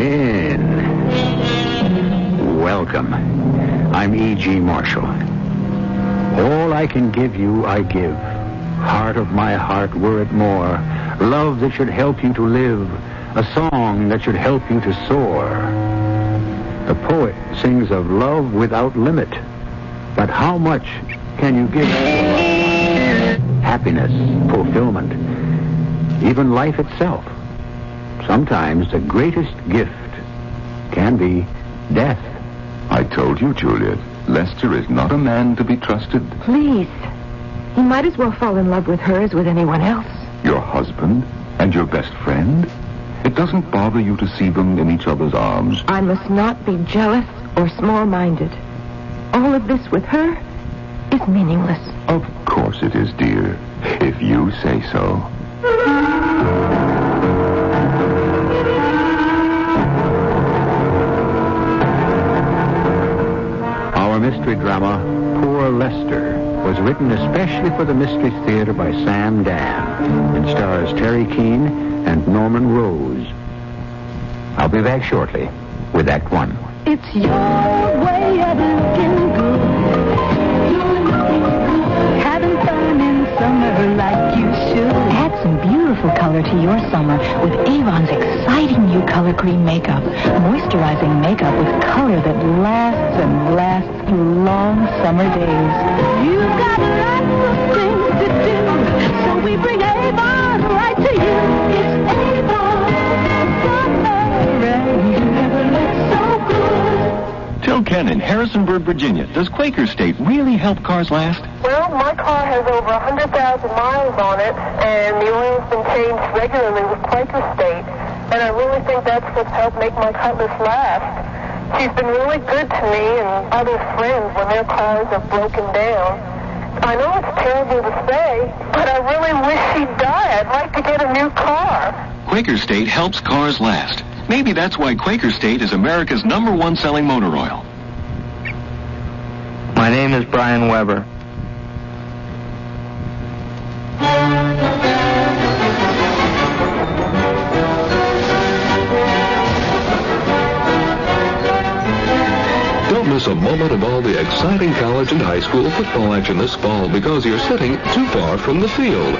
in. Welcome. I'm E.G. Marshall. All I can give you, I give. Heart of my heart, were it more. Love that should help you to live. A song that should help you to soar. The poet sings of love without limit. But how much can you give? Happiness, fulfillment, even life itself. Sometimes the greatest gift can be death. I told you, Juliet, Lester is not a man to be trusted. Please. He might as well fall in love with her as with anyone else. Your husband and your best friend? It doesn't bother you to see them in each other's arms. I must not be jealous or small-minded. All of this with her is meaningless. Of course it is, dear, if you say so. Our mystery drama, Poor Lester, was written especially for the Mystery Theater by Sam Dan. It stars Terry Keane and Norman Rose. I'll be back shortly with Act One. It's your way of looking good. Having fun in summer like you should. Add some beautiful color to your summer with Avon's exciting new color cream makeup. Moisturizing makeup with color that lasts and lasts through long summer days. You've got lots of things to do, so we bring Avon right to you. It's Avon summer, and you never look so good. Tell Ken in Harrisonburg, Virginia, does Quaker State really help cars last? Well, my car has over 100,000 miles on it, and the oil's been changed regularly with Quaker State, and I really think that's what's helped make my Cutlass last. She's been really good to me and other friends when their cars are broken down. I know it's terrible to say, but I really wish she'd die. I'd like to get a new car. Quaker State helps cars last. Maybe that's why Quaker State is America's #1 selling motor oil. My name is Brian Weber. Don't miss a moment of all the exciting college and high school football action this fall because you're sitting too far from the field.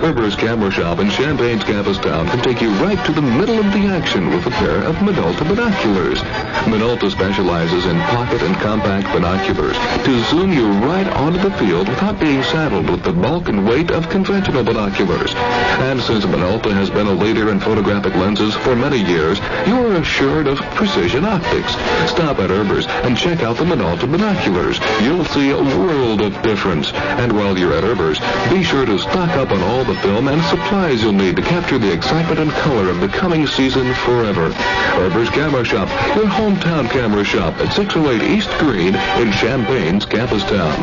Weber's Camera Shop in Champaign's campus town can take you right to the middle of the action with a pair of Minolta binoculars. Minolta specializes in pocket and compact binoculars to zoom you right onto the field without being saddled with the bulk and weight of conventional binoculars. And since Minolta has been a leader in photographic lenses for many years, you are assured of precision optics. Stop at Erber's and check out the Minolta binoculars. You'll see a world of difference. And while you're at Erber's, be sure to stock up on all the film and supplies you'll need to capture the excitement and color of the coming season forever. Erber's Camera Shop, your hometown camera shop at 608 East Green in Champaign's campus town.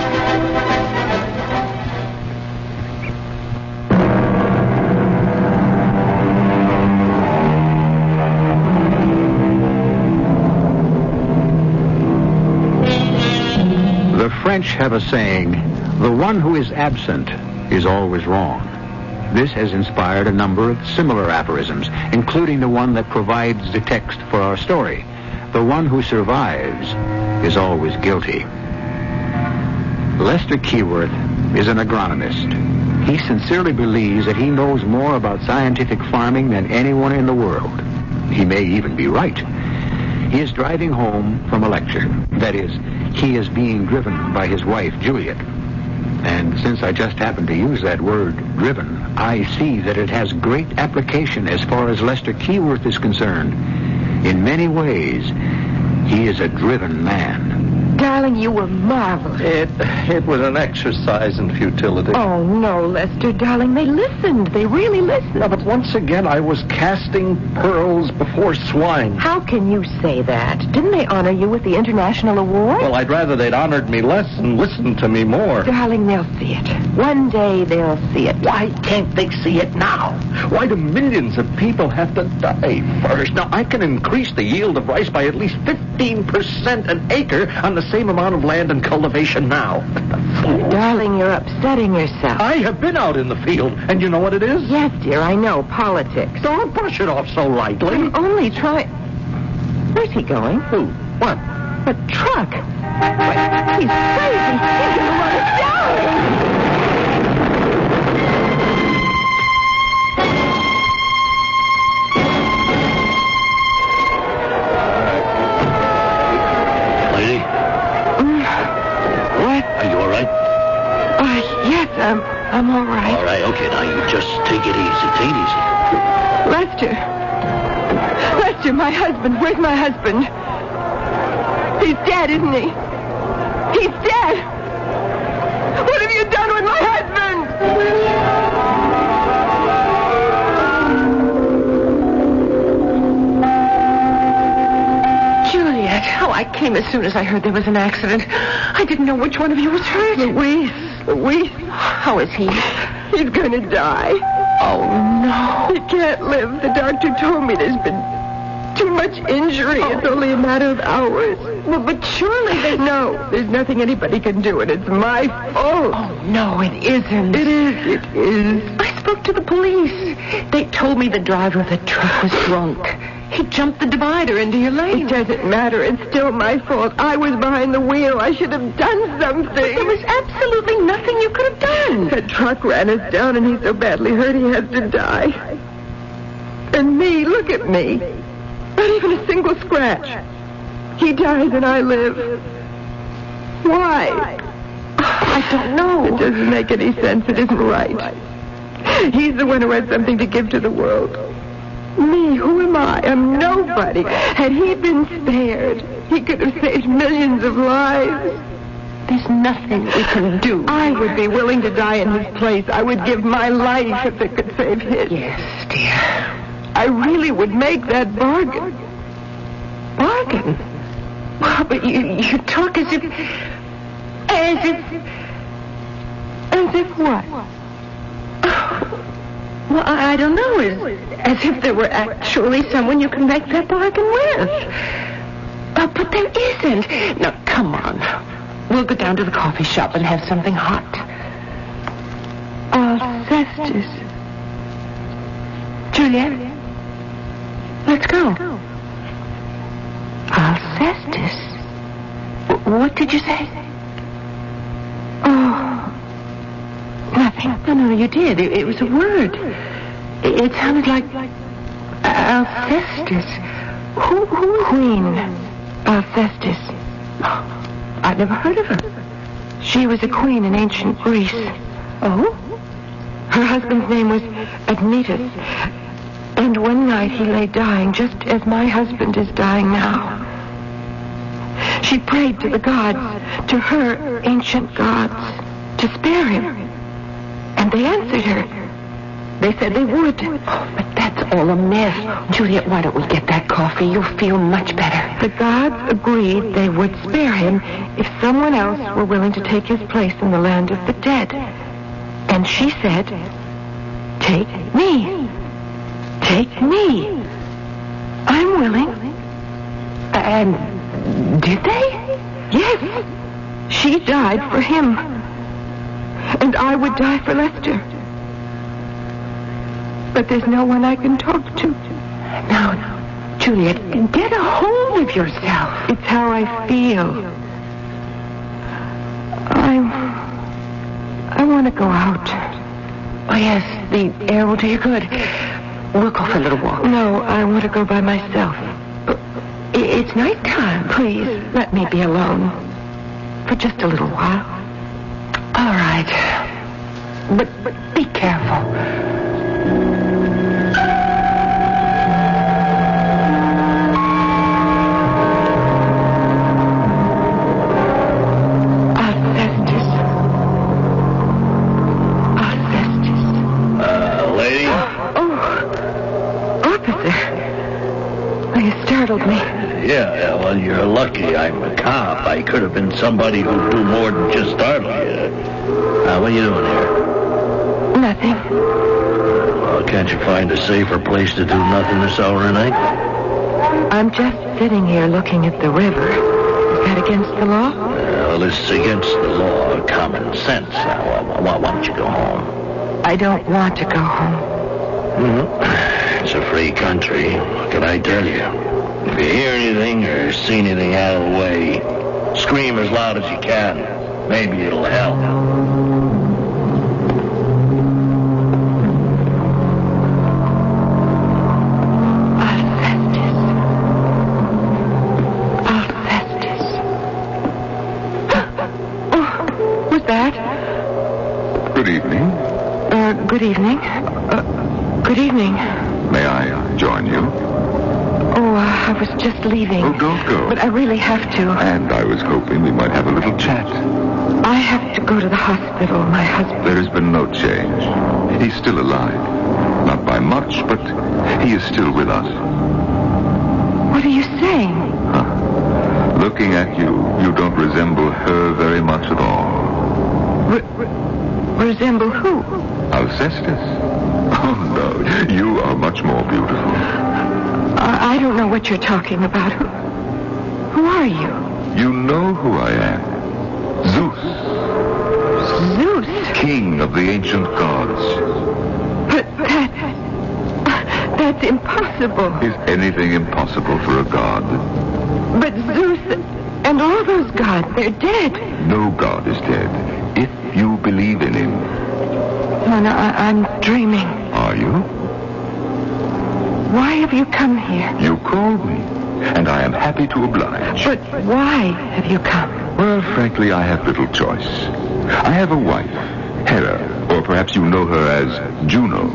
The French have a saying, the one who is absent is always wrong. This has inspired a number of similar aphorisms, including the one that provides the text for our story. The one who survives is always guilty. Lester Keyworth is an agronomist. He sincerely believes that he knows more about scientific farming than anyone in the world. He may even be right. He is driving home from a lecture. That is, he is being driven by his wife, Juliet. And since I just happened to use that word, driven, I see that it has great application as far as Lester Keyworth is concerned. In many ways, he is a driven man. Darling, you were marvelous. It was an exercise in futility. Oh, no, Lester, darling. They listened. They really listened. No, but once again, I was casting pearls before swine. How can you say that? Didn't they honor you with the International Award? Well, I'd rather they'd honored me less and listened to me more. Darling, they'll see it. One day they'll see it. Why can't they see it now? Why do millions of people have to die first? Now, I can increase the yield of rice by at least 15% an acre on the same amount of land and cultivation now. Darling, you're upsetting yourself. I have been out in the field, and you know what it is? Yes, dear, I know. Politics. Don't brush it off so lightly. I'm only trying... Where's he going? Who? What? A truck. Wait, he's crazy. He's going to run us down. Lady? What? Are you all right? Yes, I'm all right. All right, okay, now you just take it easy. Take it easy. Lester, my husband. Where's my husband? He's dead, isn't he? He's dead. What have you done with my husband? Juliet. Oh, I came as soon as I heard there was an accident. I didn't know which one of you was hurt. Louise. How is he? He's going to die. Oh, no. He can't live. The doctor told me there's been too much injury. It's only a matter of hours. Well, but surely there's nothing anybody can do, and it's my fault. Oh, no, it isn't. It is. I spoke to the police. They told me the driver of the truck was drunk. He jumped the divider into your lane. It doesn't matter. It's still my fault. I was behind the wheel. I should have done something. But there was absolutely nothing you could have done. The truck ran us down, and he's so badly hurt he has to die. And me, look at me. Not even a single scratch. He dies and I live. Why? I don't know. It doesn't make any sense. It isn't right. He's the one who had something to give to the world. Me, who am I? I'm nobody. Had he been spared, he could have saved millions of lives. There's nothing we can do. I would be willing to die in his place. I would give my life if it could save his. Yes, dear. I really would make that bargain. Bargain? Oh, but you talk as if what? Well, I don't know. As if there were actually someone you can make that bargain with. But there isn't. Now, come on. We'll go down to the coffee shop and have something hot. Alcestis. Juliet? Let's go. Alcestis? What did you say? Oh, nothing. No, you did. It was a word. It sounded like Alcestis. Who? Queen Alcestis. I've never heard of her. She was a queen in ancient Greece. Oh? Her husband's name was Admetus. And one night he lay dying, just as my husband is dying now. She prayed to the gods, to her ancient gods, to spare him. And they answered her. They said they would. Oh, but that's all a myth. Juliet, why don't we get that coffee? You'll feel much better. The gods agreed they would spare him if someone else were willing to take his place in the land of the dead. And she said, take me. Take me. I'm willing. And did they? Yes. She died for him. And I would die for Lester. But there's no one I can talk to. Now, Juliet, get a hold of yourself. It's how I feel. I want to go out. Oh, yes, the air will do you good. We'll go for a little walk. No, I want to go by myself. It's nighttime. Please, let me be alone. For just a little while. All right. But be careful. Me. Yeah, well, you're lucky I'm a cop. I could have been somebody who'd do more than just startle you. What are you doing here? Nothing. Well, can't you find a safer place to do nothing this hour of night? I'm just sitting here looking at the river. Is that against the law? Well, this is against the law of common sense. Why don't you go home? I don't want to go home. Mm-hmm. It's a free country. What can I tell you? If you hear anything or see anything out of the way, scream as loud as you can. Maybe it'll help. Good evening. Good evening. Good evening. May I join you? Oh, I was just leaving. Oh, don't go. But I really have to. And I was hoping we might have a little chat. I have to go to the hospital. My husband... There has been no change. He's still alive. Not by much, but he is still with us. What are you saying? Huh. Looking at you, you don't resemble her very much at all. Resemble who? Alcestis. Oh, no. You are much more beautiful. I don't know what you're talking about. Who are you? You know who I am. Zeus. Zeus? King of the ancient gods. But that's impossible. Is anything impossible for a god? But Zeus and all those gods, they're dead. No god is dead, if you believe in him. No, I'm dreaming. Are you? Why have you come here? You called me, and I am happy to oblige. But why have you come? Well, frankly, I have little choice. I have a wife, Hera, or perhaps you know her as Juno.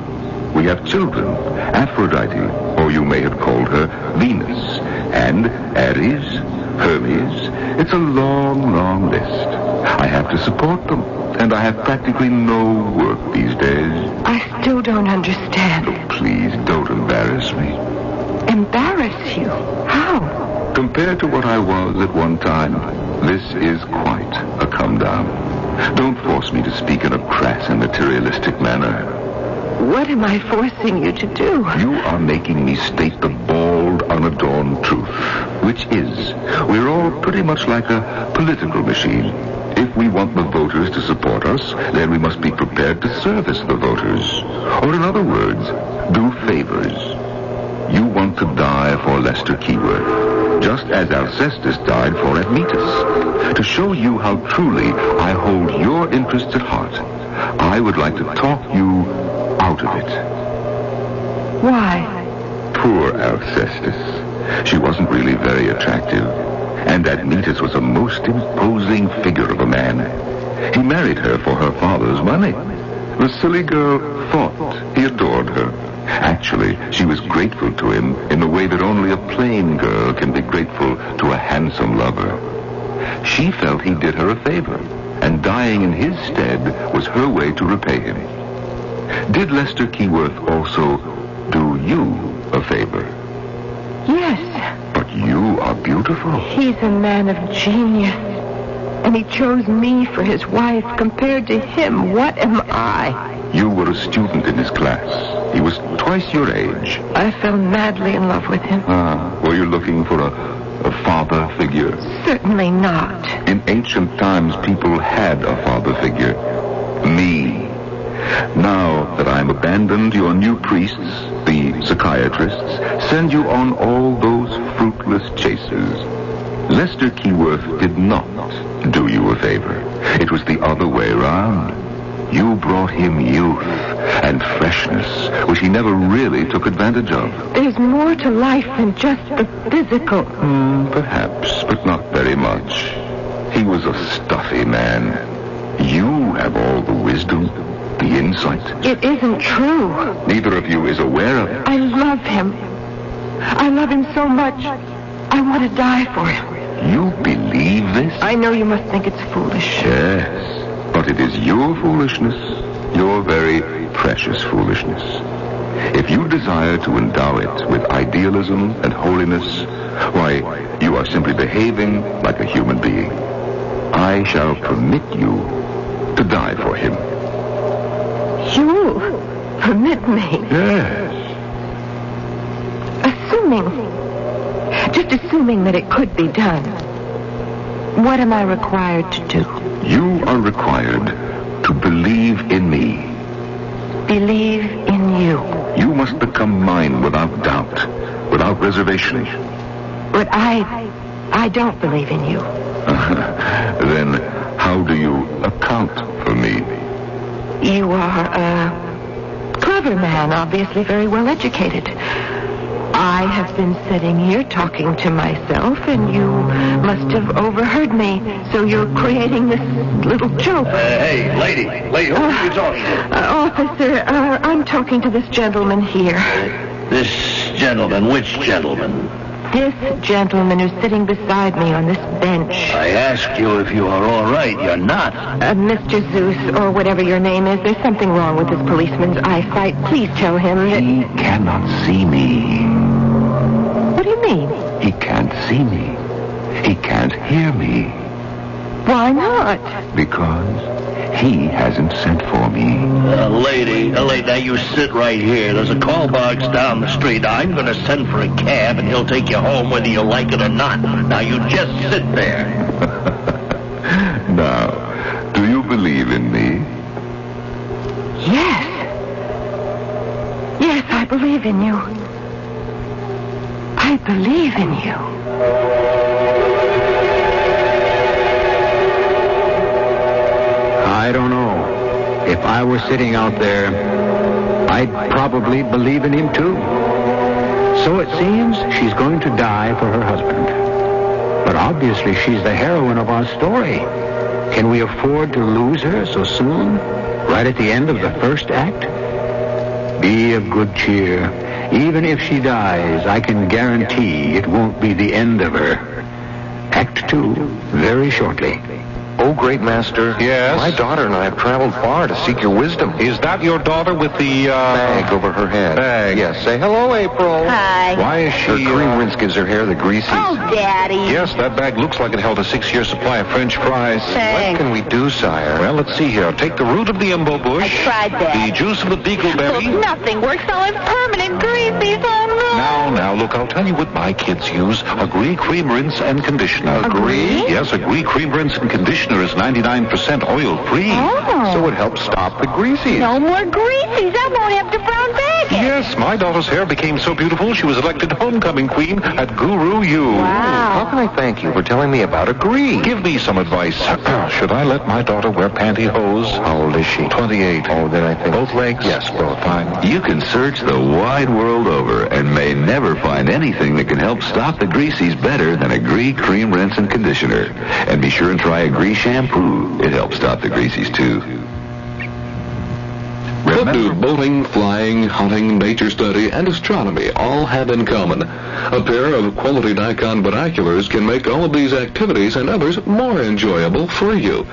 We have children, Aphrodite, or you may have called her Venus, and Ares, Hermes. It's a long, long list. I have to support them, and I have practically no work these days. I still don't understand. Oh, please, don't embarrass me. Embarrass you? How? Compared to what I was at one time, this is quite a come down. Don't force me to speak in a crass and materialistic manner. What am I forcing you to do? You are making me state the bald, unadorned truth, which is, we're all pretty much like a political machine. If we want the voters to support us, then we must be prepared to service the voters. Or in other words, do favors. You want to die for Lester Keyworth, just as Alcestis died for Admetus. To show you how truly I hold your interests at heart, I would like to talk you out of it. Why? Poor Alcestis. She wasn't really very attractive. And Admetus was a most imposing figure of a man. He married her for her father's money. The silly girl thought he adored her. Actually, she was grateful to him in the way that only a plain girl can be grateful to a handsome lover. She felt he did her a favor, and dying in his stead was her way to repay him. Did Lester Keyworth also do you a favor? Yes. But you are beautiful. He's a man of genius. And he chose me for his wife. Compared to him, what am I? You were a student in his class. He was twice your age. I fell madly in love with him. Were you looking for a father figure? Certainly not. In ancient times, people had a father figure. Me. Now that I'm abandoned, your new priests, the psychiatrists, send you on all those fruitless chases. Lester Keyworth did not do you a favor. It was the other way around. You brought him youth and freshness, which he never really took advantage of. There's more to life than just the physical. Perhaps, but not very much. He was a stuffy man. You have all the wisdom, the insight. It isn't true. Neither of you is aware of it. I love him. I love him so much. I want to die for him. You believe this? I know you must think it's foolish. Yes, but it is your foolishness, your very precious foolishness. If you desire to endow it with idealism and holiness, why, you are simply behaving like a human being. I shall permit you to die for him. You permit me? Yes. Assuming that it could be done, what am I required to do? You are required to believe in me. Believe in you. You must become mine without doubt, without reservation. But I don't believe in you. Then how do you account for me? You are a clever man, obviously very well educated. I have been sitting here talking to myself, and you must have overheard me. So you're creating this little joke. Hey, lady, who are you talking to? Officer, I'm talking to this gentleman here. This gentleman, which gentleman? This gentleman who's sitting beside me on this bench. I asked you if you are all right. You're not. Mr. Zeus, or whatever your name is, there's something wrong with this policeman's eyesight. Please tell him that... He cannot see me. What do you mean? He can't see me. He can't hear me. Why not? Because he hasn't sent for me. Lady, now you sit right here. There's a call box down the street. I'm going to send for a cab, and he'll take you home whether you like it or not. Now, you just sit there. Now, do you believe in me? Yes. Yes, I believe in you. I believe in you. I don't know. If I were sitting out there, I'd probably believe in him too. So it seems she's going to die for her husband. But obviously she's the heroine of our story. Can we afford to lose her so soon? Right at the end of the first act? Be of good cheer. Even if she dies, I can guarantee it won't be the end of her. Act 2, very shortly. Oh, great master. Yes? My daughter and I have traveled far to seek your wisdom. Is that your daughter with the, Bag over her head. Bag. Yes. Say hello, April. Hi. Why is Her she, cream rinse gives her hair the greasies. Oh, Daddy. Yes, that bag looks like it held a 6-year supply of French fries. What Thanks. can we do, sire? Well, let's see here. Take the root of the embo bush. I tried that. The juice of the beagleberry. Look, nothing works. All it's permanent greasy. Now, look, I'll tell you what my kids use. Agree cream rinse and conditioner. Agree? Yes, Agree cream rinse and conditioner is 99% oil-free. Oh. So it helps stop the greasies. No more greasies. I won't have to brown bag it. Yes, my daughter's hair became so beautiful she was elected homecoming queen at Guru U. How can I thank you for telling me about Agree? Give me some advice. Should I let my daughter wear pantyhose? How old is she? 28. Oh, then I think... Both legs? Yes, both. Fine. You can search the wide world over and may never find anything that can help stop the greasies better than Agree Cream Rinse and Conditioner. And be sure and try Agree Shampoo. It helps stop the greasies, too. What do boating, flying, hunting, nature study, and astronomy all have in common? A pair of quality Nikon binoculars can make all of these activities and others more enjoyable for you.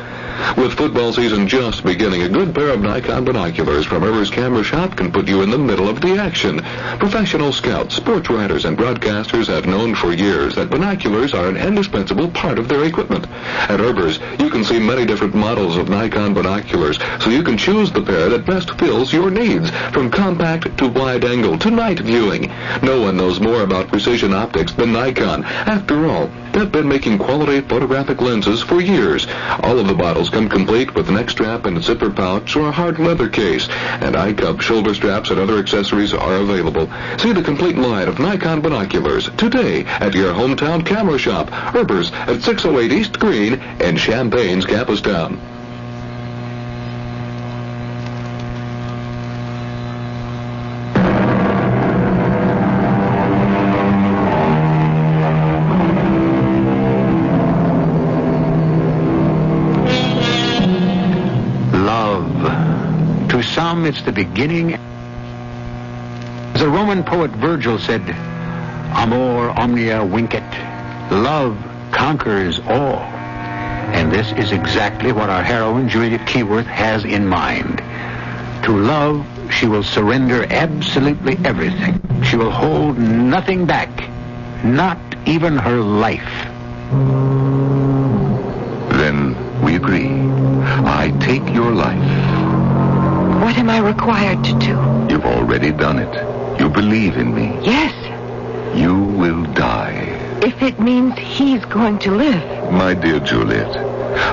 With football season just beginning, a good pair of Nikon binoculars from Rivers Camera Shop can put you in the middle of the action. Professional scouts, sports writers, and broadcasters have known for years that binoculars are an indispensable part of their equipment. At Rivers, you can see many different models of Nikon binoculars, so you can choose the pair that best fills your needs, from compact to wide angle to night viewing. No one knows more about precision optics than Nikon. After all, they've been making quality photographic lenses for years. All of the bottles come complete with neck strap and zipper pouch or a hard leather case, and eye cup, shoulder straps, and other accessories are available. See the complete line of Nikon binoculars today at your hometown camera shop, Herbers at 608 East Green in Champaign's Campustown. To some, it's the beginning. As the Roman poet Virgil said, Amor omnia vincit. Love conquers all. And this is exactly what our heroine, Julia Keyworth, has in mind. To love, she will surrender absolutely everything. She will hold nothing back, not even her life. Then we agree. I take your life. What am I required to do? You've already done it. You believe in me. Yes, You will die. if it means he's going to live. My dear Juliet,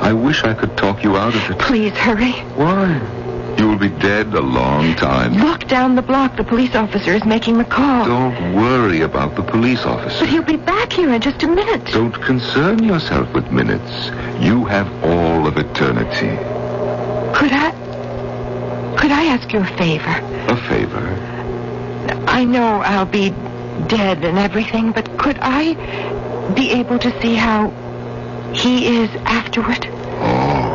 I wish I could talk you out of it. Please hurry. Why? You will be dead a long time. Look down the block. The police officer is making the call. Don't worry about the police officer. But he'll be back here in just a minute. Don't concern yourself with minutes. You have all of eternity. Could I ask you a favor? A favor? I know I'll be dead and everything, but could I be able to see how he is afterward? Oh.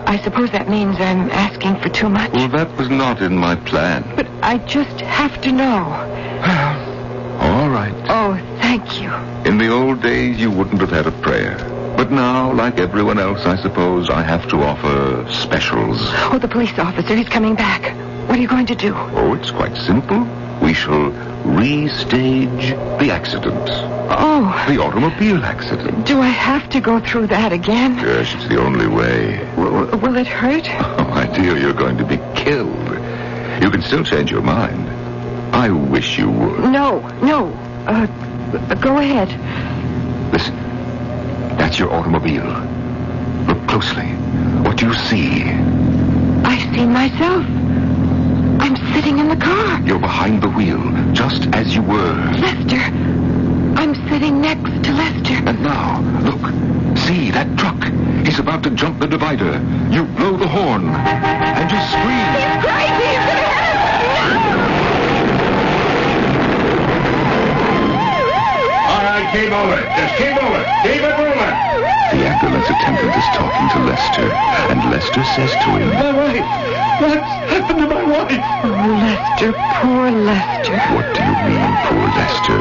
I suppose that means I'm asking for too much. Well, that was not in my plan. But I just have to know. All right. Oh, thank you. In the old days, you wouldn't have had a prayer. But now, like everyone else, I suppose, I have to offer specials. Oh, the police officer, he's coming back. What are you going to do? Oh, it's quite simple. We shall restage the accident. Oh. The automobile accident. Do I have to go through that again? Yes, it's the only way. Will it hurt? Oh, my dear, you're going to be killed. You can still change your mind. I wish you would. No. Go ahead. Listen. That's your automobile. Look closely. What do you see? I see myself. I'm sitting in the car. You're behind the wheel, just as you were. Lester. I'm sitting next to Lester. And now, look. See that truck? He's about to jump the divider. You blow the horn. And you scream. He's crazy. He's going to hit us. All right, keep moving. Just keep moving. Keep it moving. The ambulance attendant is talking to Lester. And Lester says to him, My wife! What's happened to my wife? Oh, Lester, poor Lester. What do you mean, poor Lester?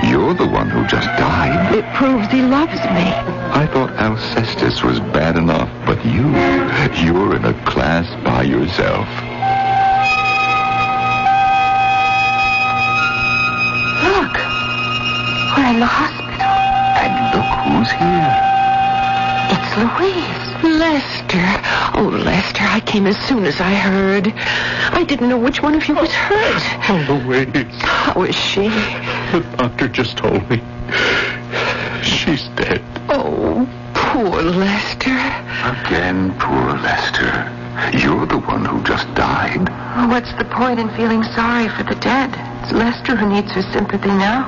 You're the one who just died. It proves he loves me. I thought Alcestis was bad enough, but you're in a class by yourself. Look, we're in the hospital. And look who's here. It's Louise. Lester. Oh, Lester, I came as soon as I heard. I didn't know which one of you was hurt. Oh, Louise. How is she? The doctor just told me. She's dead. Oh, poor Lester. Again, poor Lester. You're the one who just died. What's the point in feeling sorry for the dead? It's Lester who needs her sympathy now.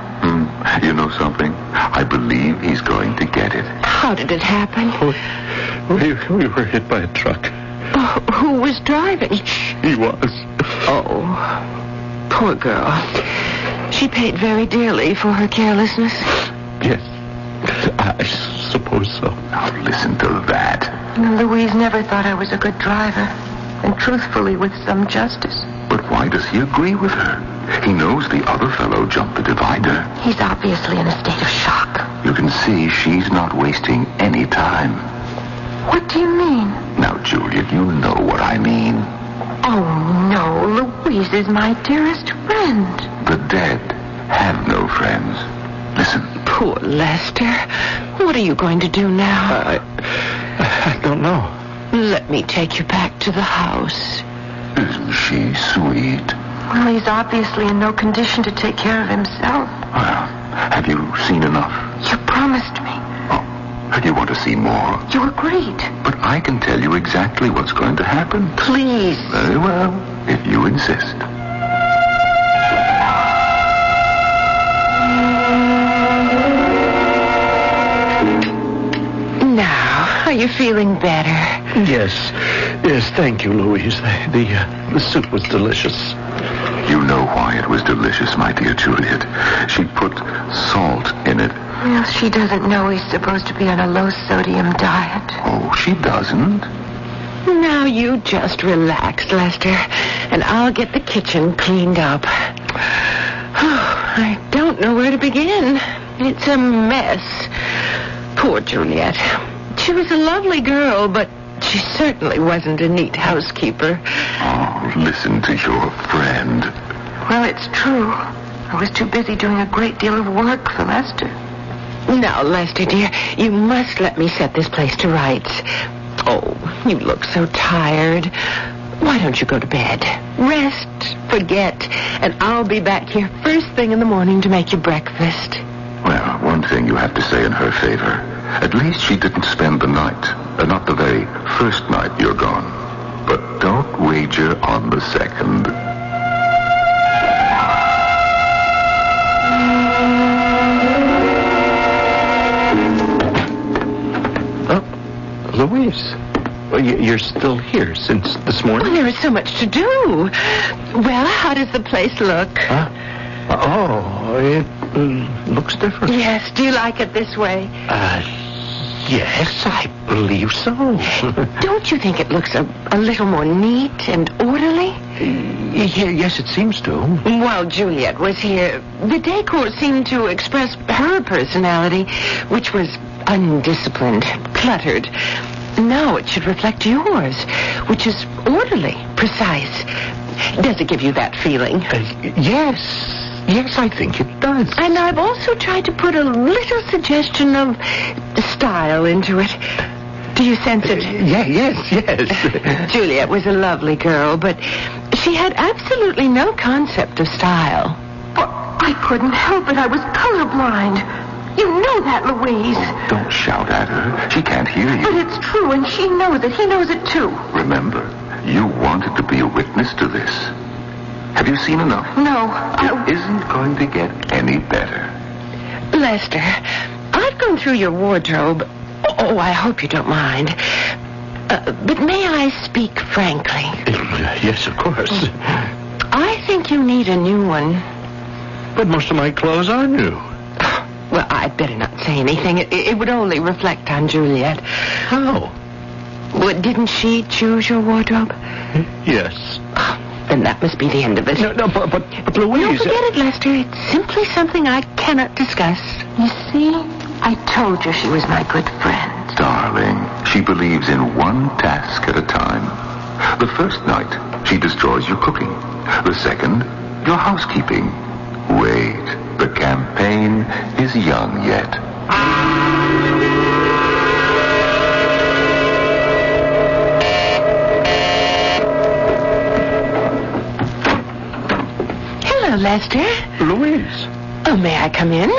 You know something? I believe he's going to get it. How did it happen? We were hit by a truck. Oh, who was driving? He was. Oh, poor girl. She paid very dearly for her carelessness. Yes, I suppose so. Now listen to that. Louise never thought I was a good driver, and truthfully with some justice. But why does he agree with her? He knows the other fellow jumped the divider. He's obviously in a state of shock. You can see she's not wasting any time. What do you mean? Now, Juliet, you know what I mean. Oh, no. Louise is my dearest friend. The dead have no friends. Listen. Poor Lester. What are you going to do now? I don't know. Let me take you back to the house. Isn't she sweet? Well, he's obviously in no condition to take care of himself. Well, have you seen enough? You promised me. Oh, do you want to see more? You agreed. But I can tell you exactly what's going to happen. Please. Very well, if you insist. Now, are you feeling better? Yes, thank you, Louise. The soup was delicious. You know why it was delicious, my dear Juliet. She put salt in it. Well, she doesn't know he's supposed to be on a low-sodium diet. Oh, she doesn't? Now you just relax, Lester, and I'll get the kitchen cleaned up. I don't know where to begin. It's a mess. Poor Juliet. She was a lovely girl, but she certainly wasn't a neat housekeeper. Oh, listen to your friend. Well, it's true. I was too busy doing a great deal of work for Lester. Now, Lester, dear, you must let me set this place to rights. Oh, you look so tired. Why don't you go to bed? Rest, forget, and I'll be back here first thing in the morning to make you breakfast. Well, one thing you have to say in her favor. At least she didn't spend the night. Not the very first night you're gone. But don't not wager on the second. Louise, you're still here since this morning? Well, there is so much to do. Well, how does the place look? Huh? Oh, it looks different. Yes, do you like it this way? Yes, I believe so. Don't you think it looks a little more neat and orderly? Yes, it seems to. While Juliet was here, the decor seemed to express her personality, which was undisciplined, cluttered. Now it should reflect yours, which is orderly, precise. Does it give you that feeling? Yes. Yes, I think it does. And I've also tried to put a little suggestion of style into it. Do you sense it? Yes. Juliet was a lovely girl, but she had absolutely no concept of style. Well, I couldn't help it. I was colorblind. You know that, Louise. Don't shout at her. She can't hear you. But it's true, and she knows it. He knows it, too. Remember, you wanted to be a witness to this. Have you seen enough? No. It isn't going to get any better. Lester, I've gone through your wardrobe. Oh, I hope you don't mind. But may I speak frankly? Yes, of course. I think you need a new one. But most of my clothes are new. Well, I'd better not say anything. It would only reflect on Juliet. How? Well, didn't she choose your wardrobe? Yes. Then that must be the end of it. No, but Louise... Don't forget it, Lester. It's simply something I cannot discuss. You see, I told you she was my good friend. Darling, she believes in one task at a time. The first night, she destroys your cooking. The second, your housekeeping. Wait, the campaign is young yet. Hello, Lester. Louise. Oh, may I come in?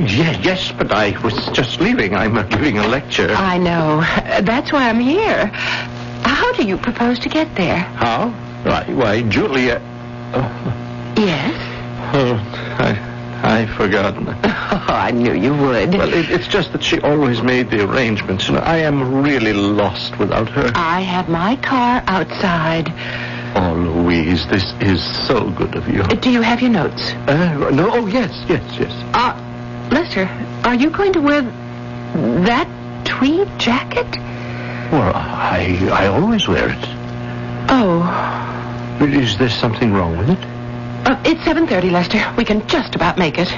Yes, but I was just leaving. I'm giving a lecture. I know. That's why I'm here. How do you propose to get there? How? Why, Julia... Yes? I forgot. Oh, I knew you would. Well, it's just that she always made the arrangements. You know, I am really lost without her. I have my car outside. Oh, Louise, this is so good of you. Do you have your notes? No, oh, yes. Lester, are you going to wear that tweed jacket? Well, I always wear it. Oh. Is there something wrong with it? It's 7:30, Lester. We can just about make it.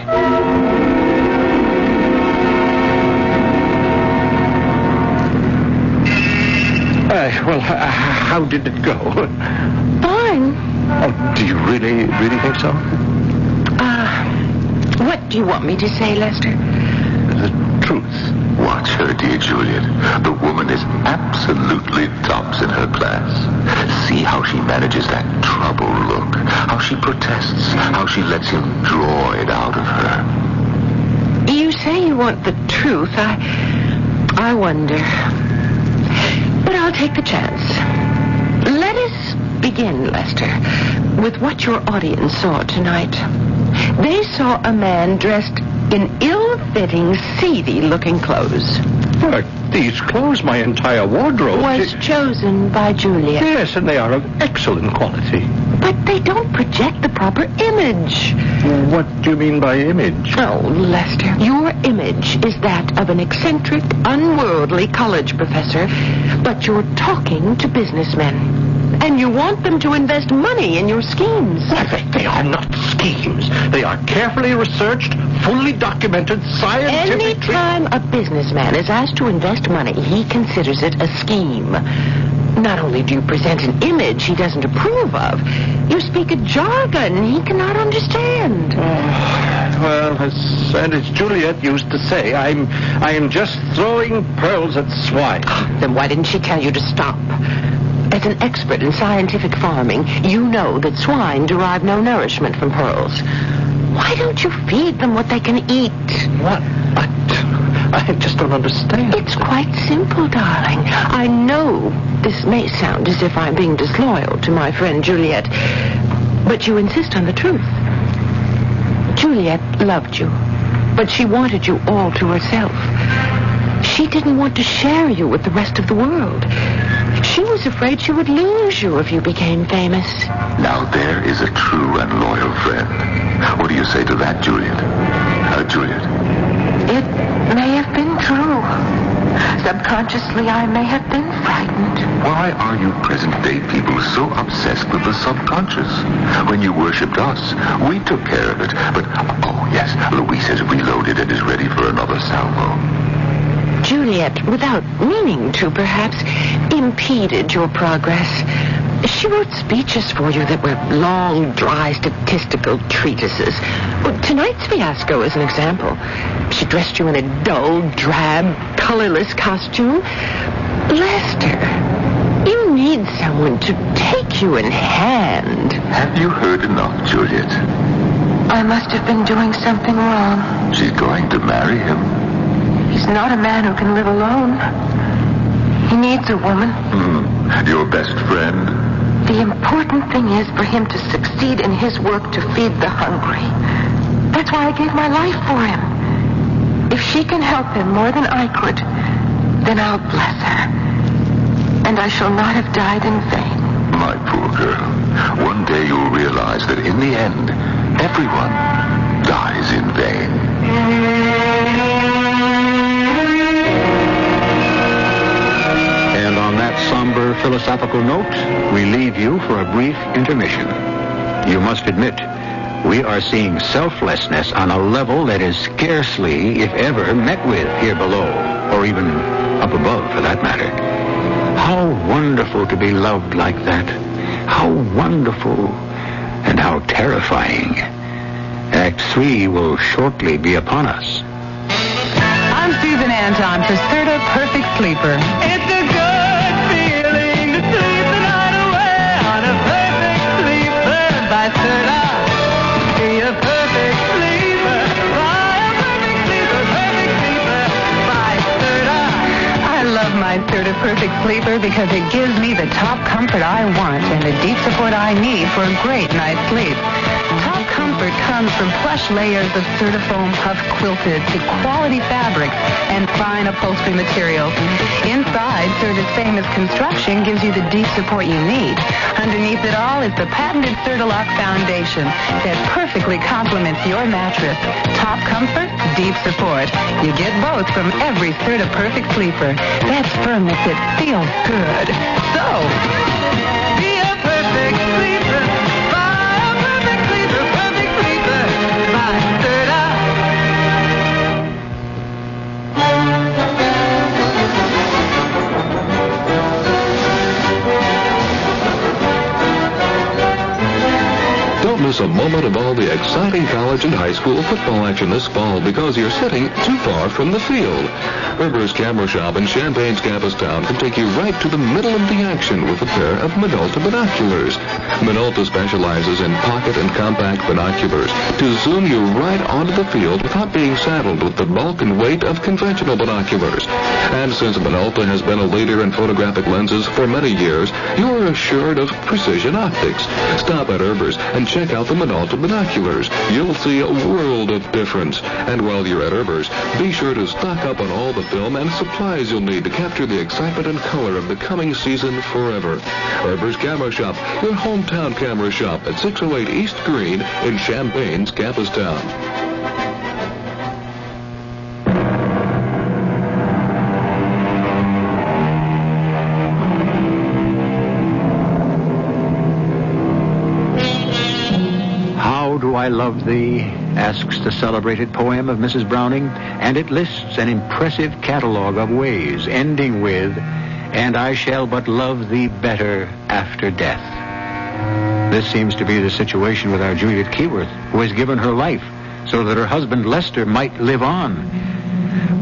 Well, how did it go? Fine. Oh, do you really think so? What do you want me to say, Lester? The truth. Watch her, dear Juliet. The woman is absolutely tops in her class. See how she manages that troubled look. How she protests. How she lets him draw it out of her. You say you want the truth. I wonder. But I'll take the chance. Let us begin, Lester, with what your audience saw tonight. They saw a man dressed in ill-fitting, seedy-looking clothes. But these clothes, my entire wardrobe... Was chosen by Juliet. Yes, and they are of excellent quality. But they don't project the proper image. What do you mean by image? Oh, Lester, your image is that of an eccentric, unworldly college professor, but you're talking to businessmen. And you want them to invest money in your schemes. They are not schemes. They are carefully researched, fully documented, scientific... Anytime a businessman is asked to invest money, he considers it a scheme. Not only do you present an image he doesn't approve of, you speak a jargon he cannot understand. Well, as Juliet used to say, I am just throwing pearls at swine. Then why didn't she tell you to stop? As an expert in scientific farming, you know that swine derive no nourishment from pearls. Why don't you feed them what they can eat? What? I just don't don't understand. It's quite simple, darling. I know this may sound as if I'm being disloyal to my friend Juliet, but you insist on the truth. Juliet loved you, but she wanted you all to herself. She didn't want to share you with the rest of the world. She was afraid she would lose you if you became famous. Now there is a true and loyal friend. What do you say to that, Juliet? Juliet? It may have been true. Subconsciously, I may have been frightened. Why are you present-day people so obsessed with the subconscious? When you worshipped us, we took care of it. But, oh, yes, Louise has reloaded and is ready for another salvo. Juliet, without meaning to, perhaps, impeded your progress. She wrote speeches for you that were long, dry, statistical treatises. Well, tonight's fiasco is an example. She dressed you in a dull, drab, colorless costume. Lester, you need someone to take you in hand. Have you heard enough, Juliet? I must have been doing something wrong. She's going to marry him. He's not a man who can live alone. He needs a woman. Your best friend? The important thing is for him to succeed in his work to feed the hungry. That's why I gave my life for him. If she can help him more than I could, then I'll bless her. And I shall not have died in vain. My poor girl. One day you'll realize that in the end, everyone dies in vain. And on that somber philosophical note, we leave you for a brief intermission. You must admit, we are seeing selflessness on a level that is scarcely, if ever, met with here below, or even up above, for that matter. How wonderful to be loved like that. How wonderful and how terrifying. Act 3 will shortly be upon us. I'm Susan Anton for Serta Perfect Sleeper. It's a good feeling to sleep the night away on a perfect sleeper by Serta. Be a perfect sleeper by a perfect sleeper by Serta. I love my Serta Perfect Sleeper because it gives me the top comfort I want and the deep support I need for a great night's sleep. Top comfort comes from plush layers of Certifoam puff quilted to quality fabrics and fine upholstery materials. Inside, Serta's famous construction gives you the deep support you need. Underneath it all is the patented Certalock foundation that perfectly complements your mattress. Top comfort, deep support. You get both from every Serta Perfect Sleeper. That's firmness that feels good. So, be a perfect sleeper. Don't miss a moment of all the exciting college and high school football action this fall because you're sitting too far from the field. Rivers Camera Shop in Champaign's campus town can take you right to the middle of the action with a pair of Minolta binoculars. Minolta specializes in pocket and compact binoculars to zoom you right onto the field without being saddled with the bulk and weight of conventional binoculars. And since Minolta has been a leader in photographic lenses for many years, you are assured of precision optics. Stop at Rivers and check out the Minolta binoculars. You'll see a world of difference. And while you're at Rivers, be sure to stock up on all the film and supplies you'll need to capture the excitement and color of the coming season forever. Rivers Camera Shop, your hometown camera shop at 608 East Green in Champaign's campus town. How do I love thee, asks the celebrated poem of Mrs. Browning, and it lists an impressive catalog of ways, ending with, and I shall but love thee better after death. This seems to be the situation with our Juliet Keyworth, who has given her life so that her husband Lester might live on.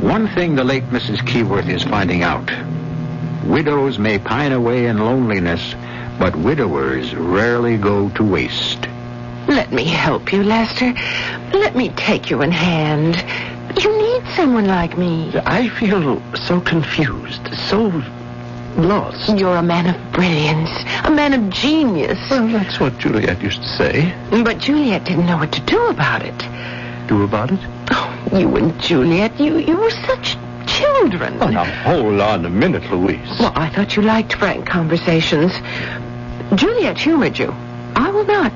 One thing the late Mrs. Keyworth is finding out. Widows may pine away in loneliness, but widowers rarely go to waste. Let me help you, Lester. Let me take you in hand. You need someone like me. I feel so confused, so lost. You're a man of brilliance, a man of genius. Well, that's what Juliet used to say. But Juliet didn't know what to do about it. Do about it? Oh, you and Juliet, you were such children. Oh, now, hold on a minute, Louise. Well, I thought you liked frank conversations. Juliet humored you. I will not.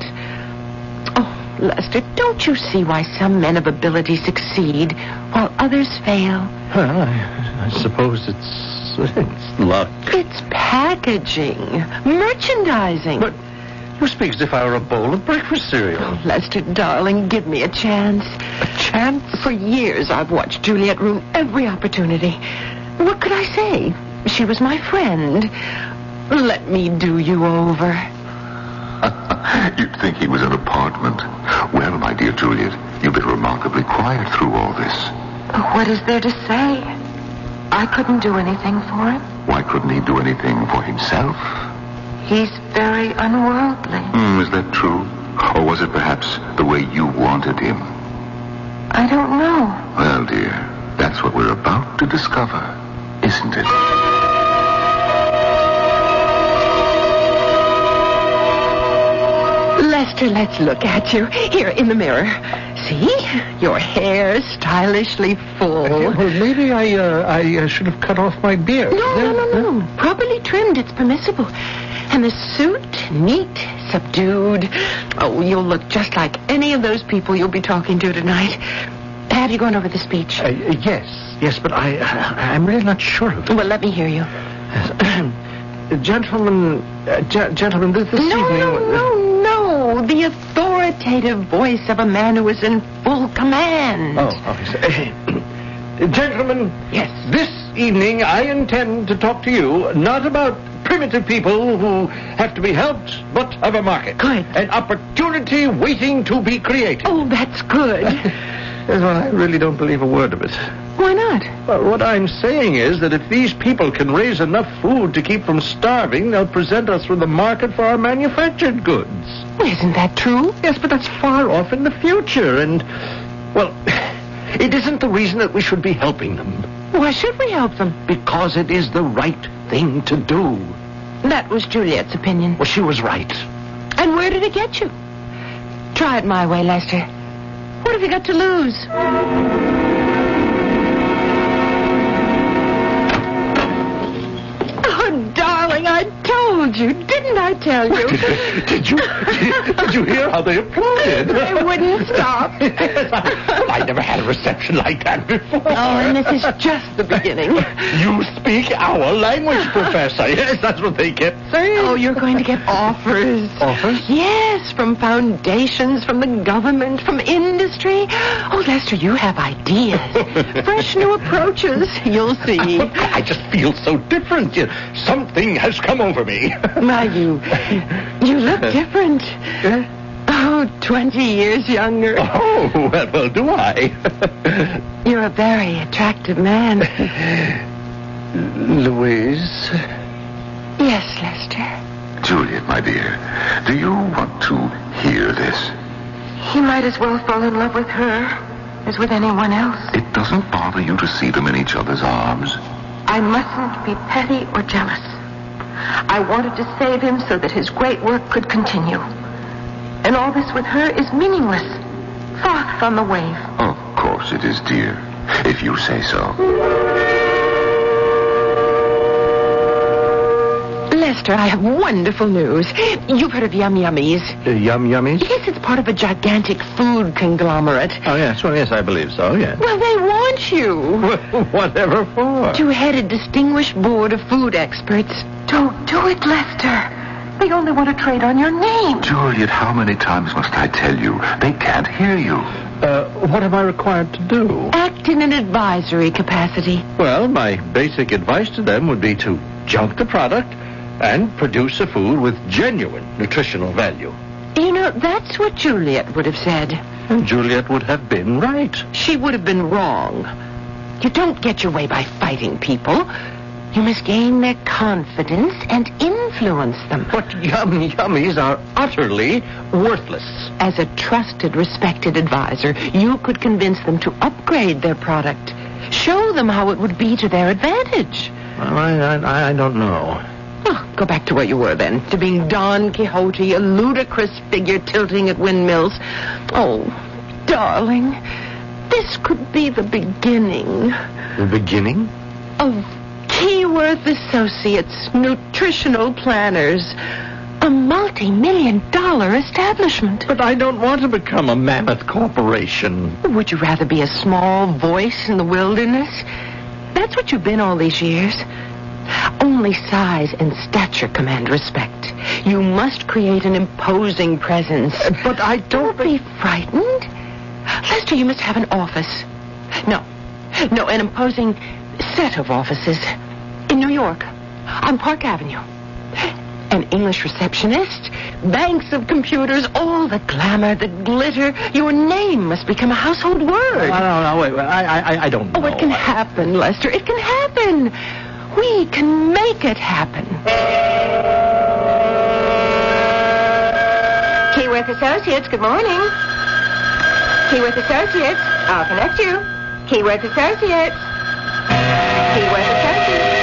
Oh, Lester, don't you see why some men of ability succeed while others fail? Well, I suppose it's luck. It's packaging, merchandising. But you speak as if I were a bowl of breakfast cereal. Oh, Lester, darling, give me a chance. A chance? For years, I've watched Juliet ruin every opportunity. What could I say? She was my friend. Let me do you over. You'd think he was an apartment. Well, my dear Juliet, you've been remarkably quiet through all this. What is there to say? I couldn't do anything for him. Why couldn't he do anything for himself? He's very unworldly. Is that true? Or was it perhaps the way you wanted him? I don't know. Well, dear, that's what we're about to discover, isn't it? Lester, let's look at you. Here, in the mirror. See? Your hair stylishly full. Well, maybe I should have cut off my beard. No. Properly trimmed, it's permissible. And the suit, neat, subdued. Oh, you'll look just like any of those people you'll be talking to tonight. Have you gone over the speech? Yes, but I'm really not sure of it. Well, let me hear you. Gentlemen, this evening... No. The authoritative voice of a man who is in full command. Gentlemen, yes. This evening I intend to talk to you not about primitive people who have to be helped, but of a market. Good. An opportunity waiting to be created. Oh, that's good. Well, I really don't believe a word of it. Why not? Well, what I'm saying is that if these people can raise enough food to keep from starving, they'll present us with a market for our manufactured goods. Isn't that true? Yes, but that's far off in the future, and, well, it isn't the reason that we should be helping them. Why should we help them? Because it is the right thing to do. That was Juliet's opinion. Well, she was right. And where did it get you? Try it my way, Lester. What have you got to lose? Oh, darling, I told you. Didn't I tell you? Did you hear how they applauded? They wouldn't stop. I never had a reception like that before. Oh, and this is just the beginning. You speak our language, Professor. Yes, that's what they kept saying. Oh, you're going to get offers. Offers? Yes, from foundations, from the government, from industry. Oh, Lester, you have ideas. Fresh new approaches. You'll see. I just feel so different. Something has come over me. My, you look different. Oh, 20 years younger. Oh, well, do I? You're a very attractive man. Louise? Yes, Lester. Juliet, my dear, do you want to hear this? He might as well fall in love with her as with anyone else. It doesn't bother you to see them in each other's arms? I mustn't be petty or jealous. I wanted to save him so that his great work could continue. And all this with her is meaningless. Froth on the wave. Of course it is, dear. If you say so. Lester, I have wonderful news. You've heard of Yum Yummies. Yum Yummies? Yes, it's part of a gigantic food conglomerate. Oh, yes. Well, yes, I believe so, yes. Well, they want you. Whatever for? To head a distinguished board of food experts. Don't do it, Lester. They only want to trade on your name. Juliet, how many times must I tell you? They can't hear you. What am I required to do? Act in an advisory capacity. Well, my basic advice to them would be to junk the product and produce a food with genuine nutritional value. You know, that's what Juliet would have said. And Juliet would have been right. She would have been wrong. You don't get your way by fighting people. You must gain their confidence and influence them. But yummies are utterly worthless. As a trusted, respected advisor, you could convince them to upgrade their product. Show them how it would be to their advantage. Well, I don't know. Oh, go back to what you were then, to being Don Quixote, a ludicrous figure tilting at windmills. Oh, darling, this could be the beginning. The beginning? Of Keyworth Associates, nutritional planners. A multi-million-dollar establishment. But I don't want to become a mammoth corporation. Would you rather be a small voice in the wilderness? That's what you've been all these years. Only size and stature command respect. You must create an imposing presence. But I don't be frightened. Lester, you must have an office. No, an imposing set of offices. In New York, on Park Avenue. An English receptionist, banks of computers, all the glamour, the glitter. Your name must become a household word. No, wait, I don't know. Oh, it can happen, Lester. It can happen. We can make it happen. Keyworth Associates, good morning. Keyworth Associates, I'll connect you. Keyworth Associates. Keyworth Associates.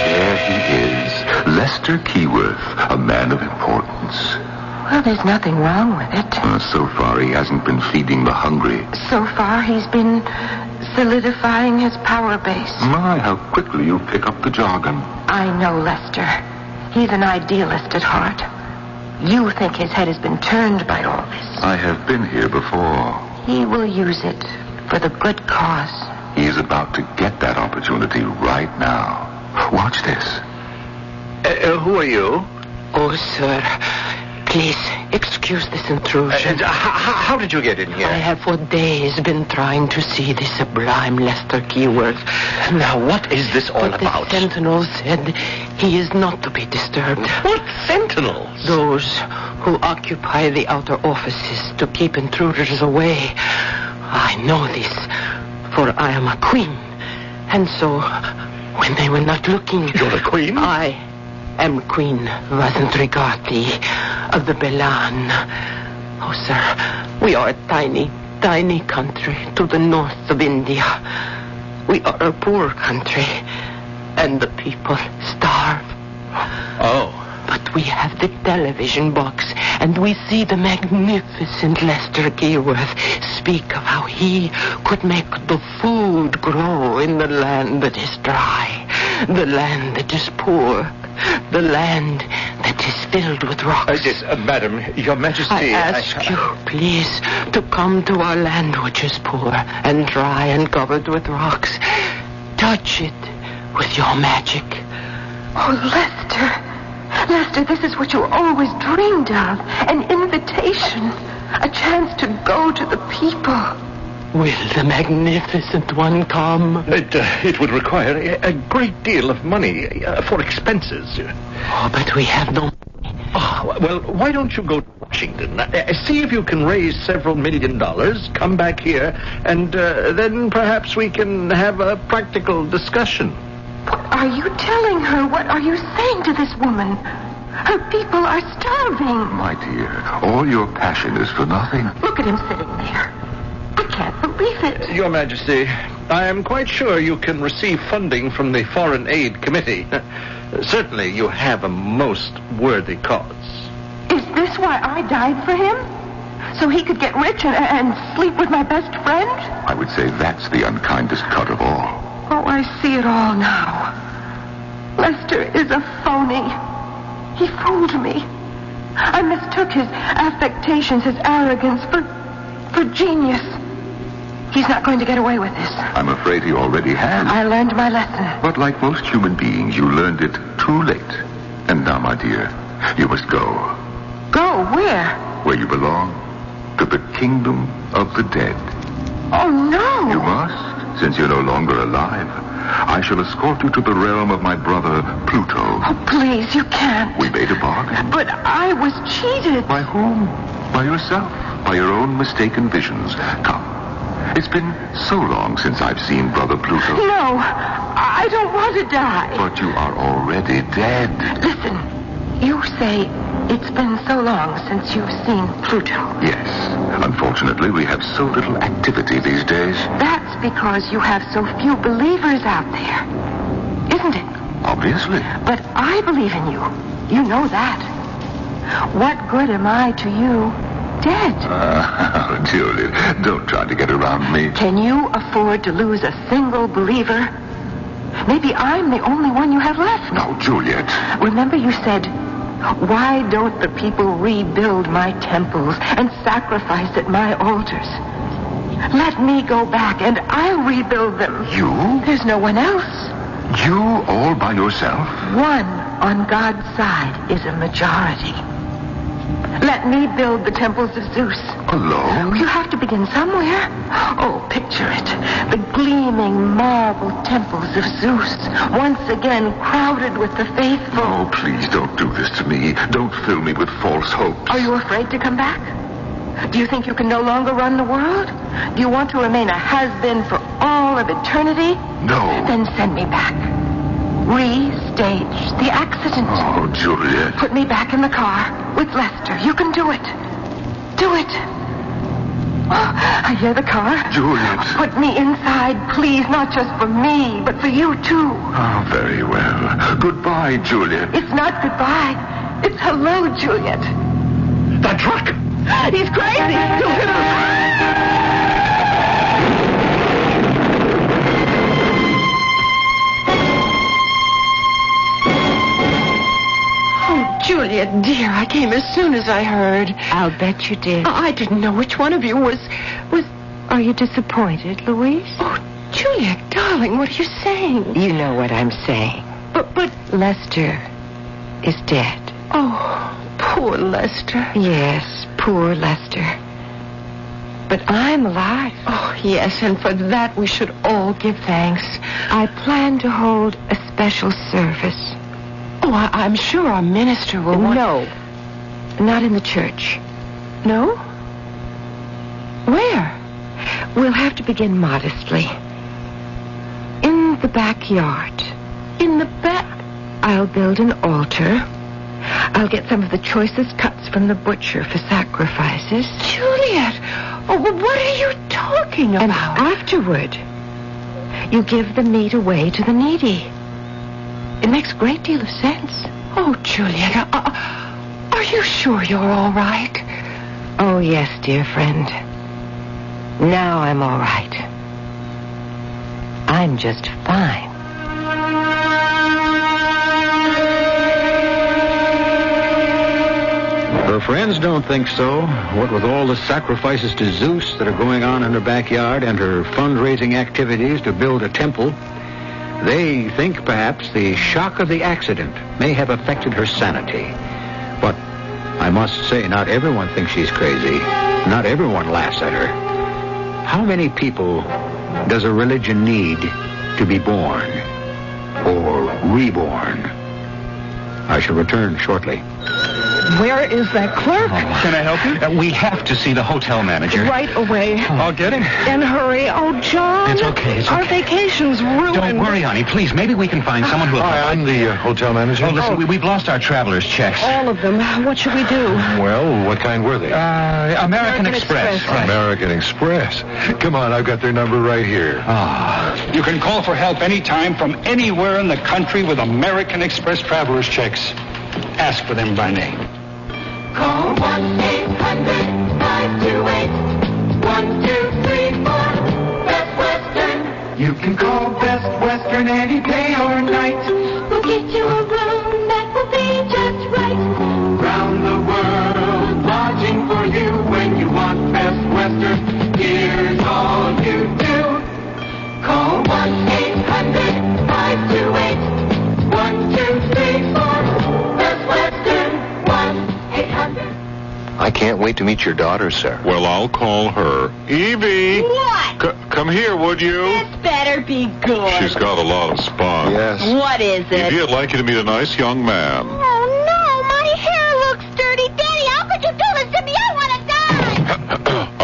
There he is, Lester Keyworth, a man of importance. Well, there's nothing wrong with it. So far, he hasn't been feeding the hungry. So far, he's been solidifying his power base. My, how quickly you pick up the jargon. I know Lester. He's an idealist at heart. You think his head has been turned by all this. I have been here before. He will use it for the good cause. He is about to get that opportunity right now. Watch this. Who are you? Oh, sir. Please, excuse this intrusion. How did you get in here? I have for days been trying to see the sublime Lester Keyworth. Now, what is this all about? The sentinels said he is not to be disturbed. What sentinels? Those who occupy the outer offices to keep intruders away. I know this, for I am a queen. And so, when they were not looking... You're a queen? I am Queen Vasantrigati of the Belan. Oh, sir, we are a tiny, tiny country to the north of India. We are a poor country, and the people starve. Oh. But we have the television box, and we see the magnificent Lester Keyworth speak of how he could make the food grow in the land that is dry, the land that is poor, the land that is filled with rocks. Madam, Your Majesty... I ask you, please, to come to our land which is poor and dry and covered with rocks. Touch it with your magic. Oh, Lester... Lester, this is what you always dreamed of. An invitation. A chance to go to the people. Will the magnificent one come? It would require a great deal of money for expenses. Oh, but we have no money. Oh, well, why don't you go to Washington? See if you can raise several $1 million, come back here, and then perhaps we can have a practical discussion. What are you telling her? What are you saying to this woman? Her people are starving. My dear, all your passion is for nothing. Look at him sitting there. I can't believe it. Your Majesty, I am quite sure you can receive funding from the Foreign Aid Committee. Certainly you have a most worthy cause. Is this why I died for him? So he could get rich and sleep with my best friend? I would say that's the unkindest cut of all. Oh, I see it all now. Lester is a phony. He fooled me. I mistook his affectations, his arrogance for genius. He's not going to get away with this. I'm afraid he already has. I learned my lesson. But like most human beings, you learned it too late. And now, my dear, you must go. Go where? Where you belong. To the kingdom of the dead. Oh, no. You must. Since you're no longer alive, I shall escort you to the realm of my brother, Pluto. Oh, please, you can't. We made a bargain. But I was cheated. By whom? By yourself. By your own mistaken visions. Come. It's been so long since I've seen Brother Pluto. No, I don't want to die. But you are already dead. Listen, you say it's been so long since you've seen Pluto. Yes. Unfortunately, we have so little activity these days. That's because you have so few believers out there, isn't it? Obviously. But I believe in you. You know that. What good am I to you? Dead. Juliet, don't try to get around me. Can you afford to lose a single believer? Maybe I'm the only one you have left. No, Juliet. Remember you said, why don't the people rebuild my temples and sacrifice at my altars? Let me go back and I'll rebuild them. You? There's no one else. You all by yourself? One on God's side is a majority. Let me build the temples of Zeus. Alone? You have to begin somewhere. Oh, picture it. The gleaming marble temples of Zeus, once again crowded with the faithful. Oh, please don't do this to me. Don't fill me with false hopes. Are you afraid to come back? Do you think you can no longer run the world? Do you want to remain a has-been for all of eternity? No. Then send me back. Restage the accident. Oh, Juliet. Put me back in the car with Lester. You can do it. Do it. Oh, I hear the car. Juliet. Put me inside, please, not just for me, but for you, too. Oh, very well. Goodbye, Juliet. It's not goodbye. It's hello, Juliet. That truck! He's crazy. Juliet, dear, I came as soon as I heard. I'll bet you did. I didn't know which one of you was... Are you disappointed, Louise? Oh, Juliet, darling, what are you saying? You know what I'm saying. But... Lester is dead. Oh, poor Lester. Yes, poor Lester. But I'm alive. Oh, yes, and for that we should all give thanks. I plan to hold a special service. Oh, I'm sure our minister will want... No, not in the church. No? Where? We'll have to begin modestly. In the backyard. In the back? I'll build an altar. I'll get some of the choicest cuts from the butcher for sacrifices. Juliet! Oh, what are you talking about? And afterward, you give the meat away to the needy. It makes a great deal of sense. Oh, Juliet, are you sure you're all right? Oh, yes, dear friend. Now I'm all right. I'm just fine. Her friends don't think so. What with all the sacrifices to Zeus that are going on in her backyard and her fundraising activities to build a temple, they think perhaps the shock of the accident may have affected her sanity. But I must say, not everyone thinks she's crazy. Not everyone laughs at her. How many people does a religion need to be born or reborn? I shall return shortly. Where is that clerk? Can I help you? We have to see the hotel manager. Right away. I'll get him. And hurry. Oh, John. It's okay. Our vacation's ruined. Don't worry, honey. Please, maybe we can find someone who will... Hi, I'm the hotel manager. Oh, listen, we've lost our traveler's checks. All of them. What should we do? Well, what kind were they? American Express. Right. American Express. Come on, I've got their number right here. You can call for help anytime from anywhere in the country with American Express traveler's checks. Ask for them by name. Call 1-800-528-1234. Best Western. You can call Best Western any day or night. We'll get you a room that will be just right. Round the world, lodging for you when you want Best Western. Here's all you do. Call 1-800-528-1234. Best Western. 1-800. I can't wait to meet your daughter, sir. Well, I'll call her. Evie! What? Come here, would you? This better be good. She's got a lot of spots. Yes. What is it? Evie, I'd like you to meet a nice young man. Oh, no, my hair looks dirty. Daddy, how could you do this to me? I want to die.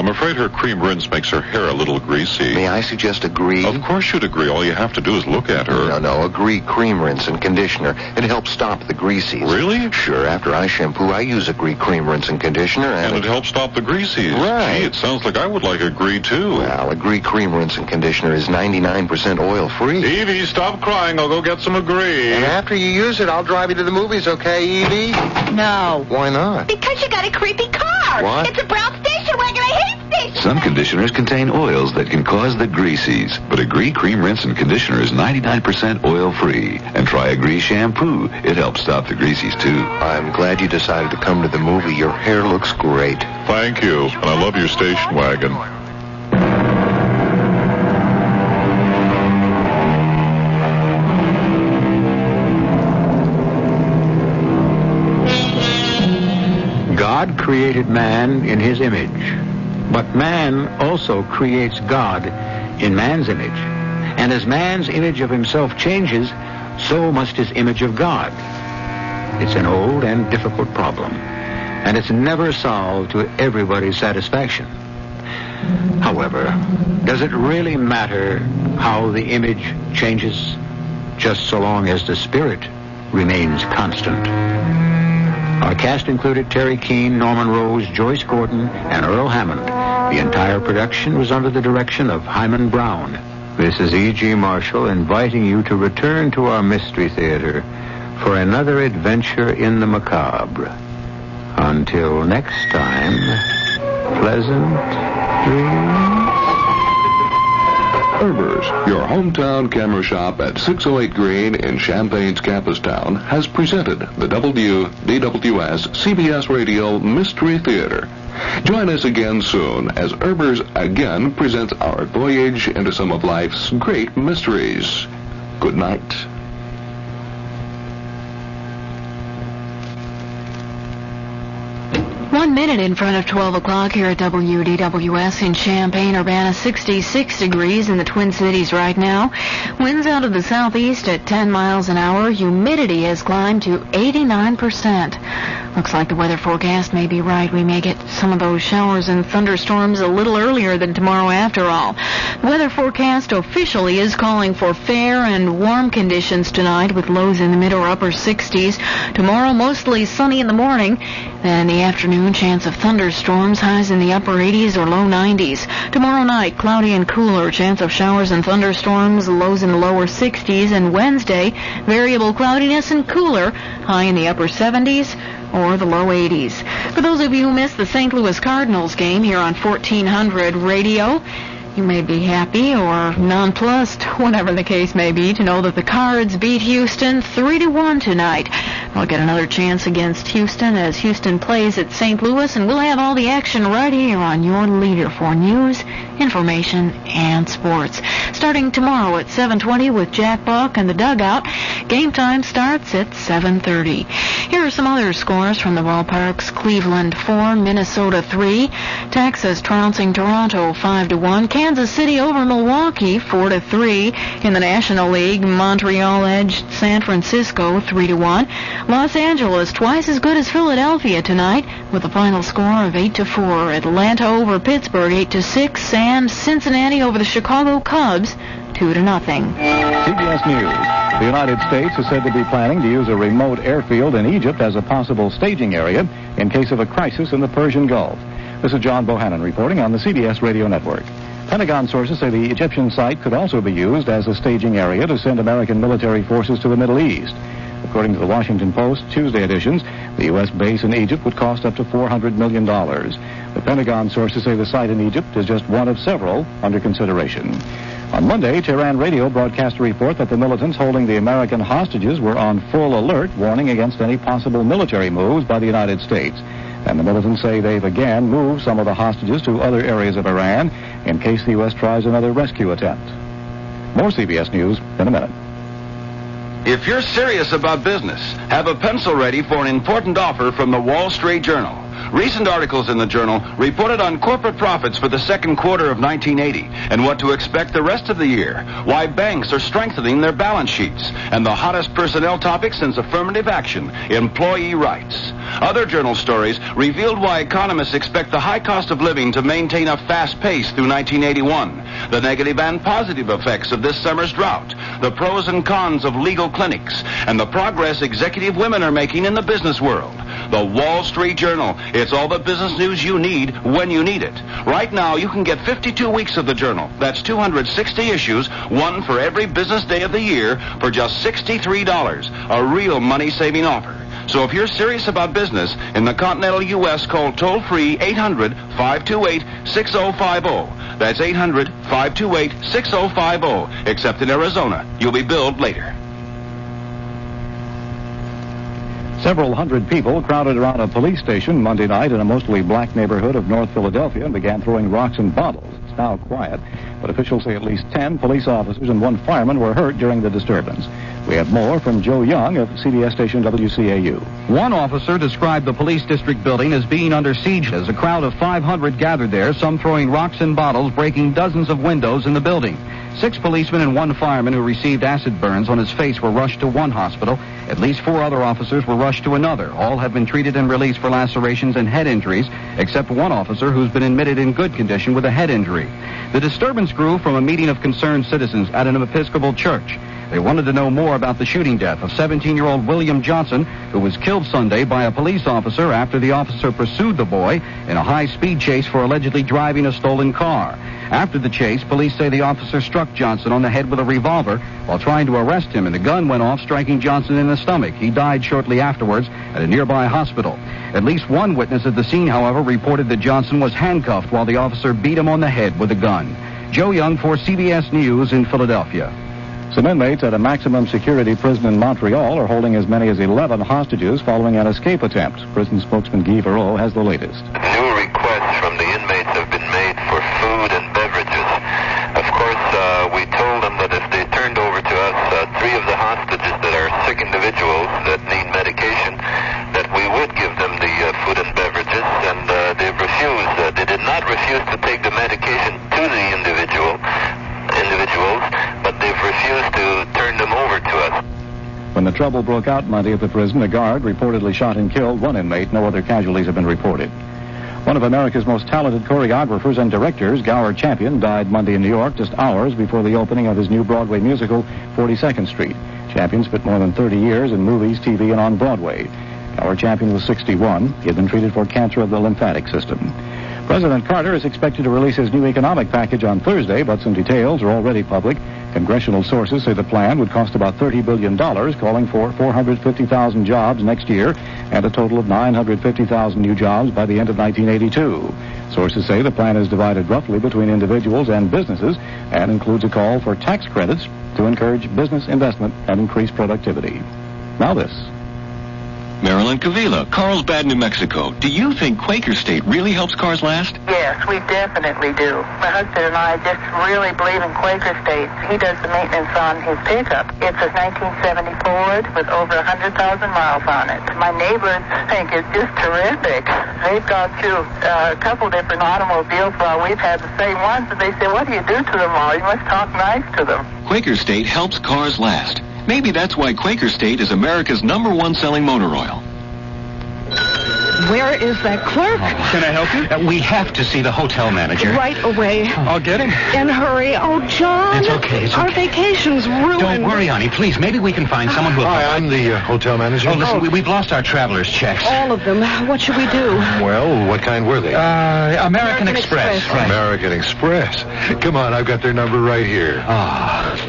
I'm afraid her cream rinse makes her hair a little greasy. May I suggest Agree? Of course you'd agree. All you have to do is look at her. No, Agree cream rinse and conditioner. It helps stop the greasies. Really? Sure. After I shampoo, I use Agree cream rinse and conditioner, And it helps stop the greasies. Right. Gee, it sounds like I would like Agree, too. Well, Agree cream rinse and conditioner is 99% oil-free. Evie, stop crying. I'll go get some Agree. And after you use it, I'll drive you to the movies, okay, Evie? No. Why not? Because you got a creepy car. What? It's a brown station wagon. I hate station Some conditioners contain oils that can cause the greasies, but Agree Cream Rinse and Conditioner is 99% oil-free. And try Agree Shampoo. It helps stop the greasies, too. I'm glad you decided to come to the movie. Your hair looks great. Thank you. And I love your station wagon. God created man in his image, but man also creates God in man's image. And as man's image of himself changes, so must his image of God. It's an old and difficult problem, and it's never solved to everybody's satisfaction. However, does it really matter how the image changes, just so long as the spirit remains constant? Our cast included Terry Keane, Norman Rose, Joyce Gordon, and Earl Hammond. The entire production was under the direction of Hyman Brown. This is E.G. Marshall inviting you to return to our Mystery Theater for another adventure in the macabre. Until next time, pleasant dreams. Herber's, your hometown camera shop at 608 Green in Champaign's Campus Town, has presented the WDWS CBS Radio Mystery Theater. Join us again soon as Herber's again presents our voyage into some of life's great mysteries. Good night. One minute in front of 12 o'clock here at WDWS in Champaign-Urbana, 66 degrees in the Twin Cities right now. Winds out of the southeast at 10 miles an hour. Humidity has climbed to 89%. Looks like the weather forecast may be right. We may get some of those showers and thunderstorms a little earlier than tomorrow after all. The weather forecast officially is calling for fair and warm conditions tonight with lows in the mid or upper 60s. Tomorrow mostly sunny in the morning. Then in the afternoon, chance of thunderstorms, highs in the upper 80s or low 90s. Tomorrow night, cloudy and cooler, chance of showers and thunderstorms, lows in the lower 60s. And Wednesday, variable cloudiness and cooler, high in the upper 70s or the low 80s. For those of you who missed the St. Louis Cardinals game here on 1400 Radio, you may be happy or nonplussed, whatever the case may be, to know that the Cards beat Houston 3-1 tonight. We'll get another chance against Houston as Houston plays at St. Louis, and we'll have all the action right here on your leader for news, information, and sports. Starting tomorrow at 7:20 with Jack Buck and the Dugout. Game time starts at 7:30. Here are some other scores from the ballparks. Cleveland 4, Minnesota 3, Texas trouncing Toronto 5-1, Kansas City over Milwaukee 4-3. In the National League, Montreal edged San Francisco 3-1. Los Angeles twice as good as Philadelphia tonight with a final score of 8-4. Atlanta over Pittsburgh 8-6, and Cincinnati over the Chicago Cubs 2-0. CBS News. The United States is said to be planning to use a remote airfield in Egypt as a possible staging area in case of a crisis in the Persian Gulf. This is John Bohannon reporting on the CBS Radio Network. Pentagon sources say the Egyptian site could also be used as a staging area to send American military forces to the Middle East. According to the Washington Post Tuesday editions, the U.S. base in Egypt would cost up to $400 million. The Pentagon sources say the site in Egypt is just one of several under consideration. On Monday, Tehran Radio broadcast a report that the militants holding the American hostages were on full alert, warning against any possible military moves by the United States. And the militants say they've again moved some of the hostages to other areas of Iran in case the U.S. tries another rescue attempt. More CBS News in a minute. If you're serious about business, have a pencil ready for an important offer from the Wall Street Journal. Recent articles in the Journal reported on corporate profits for the second quarter of 1980 and what to expect the rest of the year, why banks are strengthening their balance sheets, and the hottest personnel topic since affirmative action, employee rights. Other Journal stories revealed why economists expect the high cost of living to maintain a fast pace through 1981, the negative and positive effects of this summer's drought, the pros and cons of legal clinics, and the progress executive women are making in the business world. The Wall Street Journal. It's all the business news you need when you need it. Right now, you can get 52 weeks of the Journal. That's 260 issues, one for every business day of the year, for just $63. A real money-saving offer. So if you're serious about business in the continental U.S., call toll-free 800-528-6050. That's 800-528-6050. Except in Arizona. You'll be billed later. Several hundred people crowded around a police station Monday night in a mostly black neighborhood of North Philadelphia and began throwing rocks and bottles. It's now quiet, but officials say at least 10 police officers and one fireman were hurt during the disturbance. We have more from Joe Young of CBS station WCAU. One officer described the police district building as being under siege as a crowd of 500 gathered there, some throwing rocks and bottles, breaking dozens of windows in the building. 6 policemen and 1 fireman who received acid burns on his face were rushed to one hospital. At least 4 other officers were rushed to another. All have been treated and released for lacerations and head injuries, except one officer who's been admitted in good condition with a head injury. The disturbance grew from a meeting of concerned citizens at an Episcopal church. They wanted to know more about the shooting death of 17-year-old William Johnson, who was killed Sunday by a police officer after the officer pursued the boy in a high-speed chase for allegedly driving a stolen car. After the chase, police say the officer struck Johnson on the head with a revolver while trying to arrest him, and the gun went off, striking Johnson in the stomach. He died shortly afterwards at a nearby hospital. At least one witness at the scene, however, reported that Johnson was handcuffed while the officer beat him on the head with a gun. Joe Young for CBS News in Philadelphia. Some inmates at a maximum security prison in Montreal are holding as many as 11 hostages following an escape attempt. Prison spokesman Guy Verreau has the latest. New requests from the inmates have been made for food and beverages. Of course, we told them that if they turned over to us 3 of the hostages that are sick individuals that need medication, that we would give them the food and beverages, and they've refused. They did not refuse to take the medication to the individuals, but they've refused to turn them over to us. When the trouble broke out Monday at the prison, a guard reportedly shot and killed one inmate. No other casualties have been reported. One of America's most talented choreographers and directors, Gower Champion, died Monday in New York just hours before the opening of his new Broadway musical, 42nd Street. Champion spent more than 30 years in movies, TV, and on Broadway. Gower Champion was 61. He had been treated for cancer of the lymphatic system. President Carter is expected to release his new economic package on Thursday, but some details are already public. Congressional sources say the plan would cost about $30 billion, calling for 450,000 jobs next year and a total of 950,000 new jobs by the end of 1982. Sources say the plan is divided roughly between individuals and businesses and includes a call for tax credits to encourage business investment and increase productivity. Now this. Marilyn Cavila, Carlsbad, New Mexico. Do you think Quaker State really helps cars last? Yes, we definitely do. My husband and I just really believe in Quaker State. He does the maintenance on his pickup. It's a 1970 Ford with over 100,000 miles on it. My neighbors think it's just terrific. They've gone through a couple different automobiles while we've had the same ones, and they say, what do you do to them all? You must talk nice to them. Quaker State helps cars last. Maybe that's why Quaker State is America's #1 selling motor oil. Where is that clerk? Can I help you? We have to see the hotel manager. Right away. I'll get him. In a hurry. Oh, John. It's okay. It's Our okay. vacation's ruined. Don't worry, honey. Please, maybe we can find someone who... Hi, I'm the hotel manager. Oh, listen, we've lost our traveler's checks. All of them. What should we do? Well, what kind were they? American Express. Right. American Express. Come on, I've got their number right here.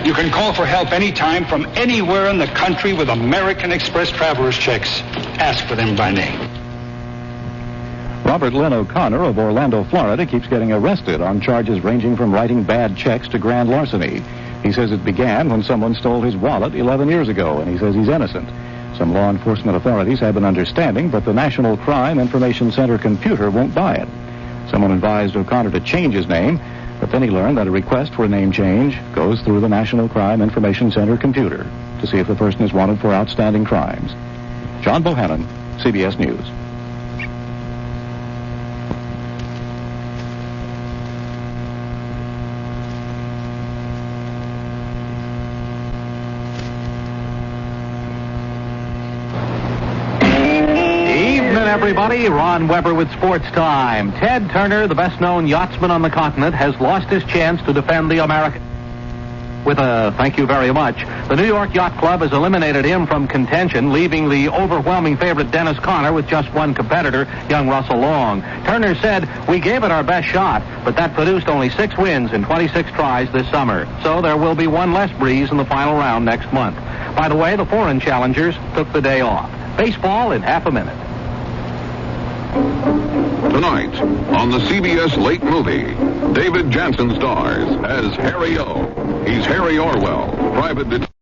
You can call for help anytime from anywhere in the country with American Express traveler's checks. Ask for them by name. Robert Lynn O'Connor of Orlando, Florida, keeps getting arrested on charges ranging from writing bad checks to grand larceny. He says it began when someone stole his wallet 11 years ago, and he says he's innocent. Some law enforcement authorities have an understanding, but the National Crime Information Center computer won't buy it. Someone advised O'Connor to change his name, but then he learned that a request for a name change goes through the National Crime Information Center computer to see if the person is wanted for outstanding crimes. John Bohannon, CBS News. everybody. Ron Weber with Sports Time. Ted Turner, the best-known yachtsman on the continent, has lost his chance to defend the American. With a thank you very much, the New York Yacht Club has eliminated him from contention, leaving the overwhelming favorite Dennis Conner with just one competitor, young Russell Long. Turner said, "We gave it our best shot, but that produced only 6 wins in 26 tries this summer. So there will be one less breeze in the final round next month." By the way, the foreign challengers took the day off. Baseball in half a minute. Tonight, on the CBS Late Movie, David Jansen stars as Harry O. He's Harry Orwell, private detective.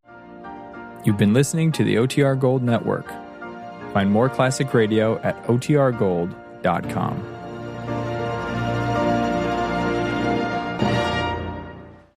You've been listening to the OTR Gold Network. Find more classic radio at otrgold.com.